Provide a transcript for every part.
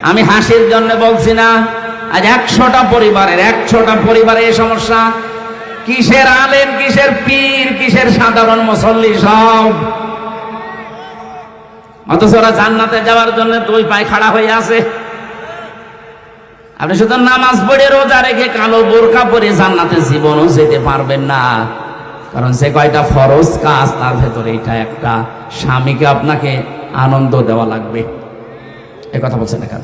আমি হাসির জন্য বলছি না, আজ 100টা পরিবারে এই সমস্যা। কিসের আলেম, কিসের পীর, কিসের সাধারণ মুসল্লি, সব। অথচ ওরা জান্নাতে যাওয়ার জন্য 2 পায়ে খাড়া হয়ে আছে। আপনি শুধু নামাজ পড়ে রোজা রেখে কালো বোরকা পরে জান্নাতে জীবনও যেতে পারবেন না। কারণ সে কয়টা ফরজ কাজ, তার ভেতরে এটা একটা। স্বামীকে আপনাকে আনন্দ দেওয়া লাগবে। এ কথা বলছেন না কেন?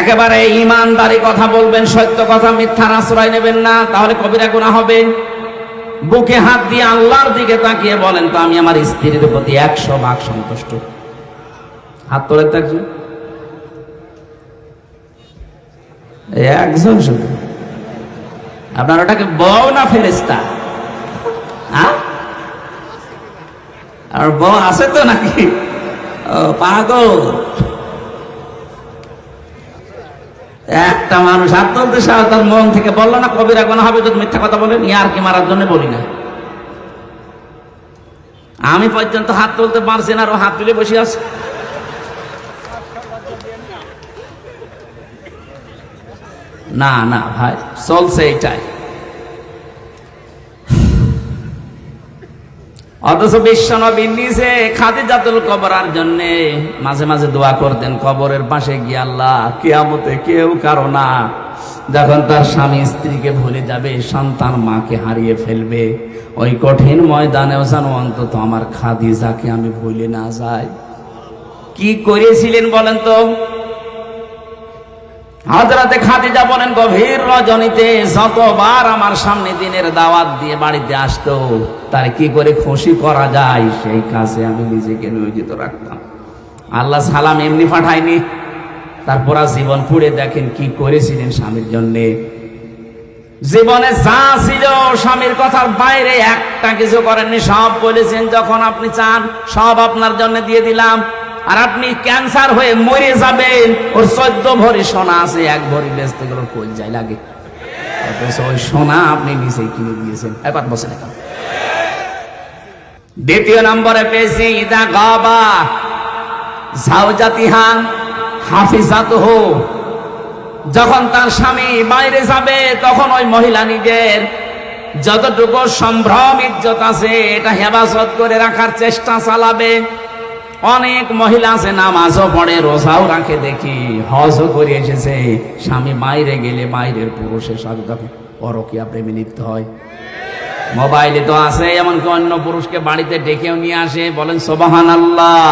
একেবারে ইমানদারি কথা বলবেন, সত্য কথা, মিথ্যার আশ্রয় নেবেন না, তাহলে কবিরা গুনাহ হবে। বুকে হাত দিয়ে আল্লাহর দিকে তাকিয়ে বলেন তো, আমি আমার স্ত্রীর প্রতি 100 ভাগ সন্তুষ্ট। হাত তোলে তো একজন, একজন শুধু। আপনার ওটাকে বউ না ফেরেশতা? আর বউ আছে তো নাকি? ও পাগল। একটা মানুষ হাত তুলতে তার মন থেকে বললো না কবিরা গুনাহ হবে যদি মিথ্যা কথা বলেন। ইয়ার কি মারার জন্য বলি না। আমি পর্যন্ত হাত তুলতে পারছি না, আর ও হাত তুলে বসে আছে। না না ভাই, চলছে এটাই। অথচ বিশ্বনবী নিজে খাদিজাতুল কুবরার জন্য মাঝে মাঝে দোয়া করতেন কবরের পাশে গিয়ে, আল্লাহ কিয়ামতে কেউ কারো না, যখন তার স্বামী স্ত্রীকে ভুলে যাবে, সন্তান মাকে হারিয়ে ফেলবে, ওই কঠিন ময়দানেও যেন অন্তত আমার খাদিজাকে আমি ভুলে না যাই। কি করেছিলেন বলেন তো? হযরতে খাদিজা বলেন, গভীর রজনীতে যতবার আমার সামনে দিনের দাওয়াত দিয়ে বাড়িতে আসতো, তার কি করে খুশি করা যায় সেই কাজে আমি নিজেকে নিয়োজিত রাখতাম। আল্লাহ সালাম এমনি পাঠায়নি। তারপর জীবন পুড়ে দেখেন কি করেছিলেন স্বামীর জন্যে। জীবনে যা ছিল স্বামীর কথার বাইরে একটা কিছু করেননি, সব বলেছেন যখন আপনি চান সব আপনার জন্য দিয়ে দিলাম। আর আপনি ক্যান্সার হয়ে মরে যাবেন, ওর 14 ভরি সোনা আছে, 1 ভরি বেচতে গেলে কই যায় লাগে। ওই সোনা আপনি নিজেই কিনে দিয়েছেন। একবার বসেন। এখন দ্বিতীয় নম্বরে পেয়েছি, ইদা গাবা যাওজাতিহা হাফিজাতুহু, যখন তার স্বামী বাইরে যাবে তখন ওই মহিলা নিজের যতটুকু সম্ভ্রম ইজ্জত আছে এটা হেফাজত করে রাখার চেষ্টা চালাবে। অনেক মহিলা আছে নামাজও পড়ে, রোজাও রাখে, দেখি হজও করে এসেছে, স্বামী বাইরে গেলে বাইরের পুরুষের সাথে তখন পরকীয়া প্রেমে লিপ্ত হয়। মোবাইলে তো আছে, এমনকি অন্য পুরুষকে বাড়িতে ডেকেও নিয়ে আসে। বলেন সুবহানাল্লাহ।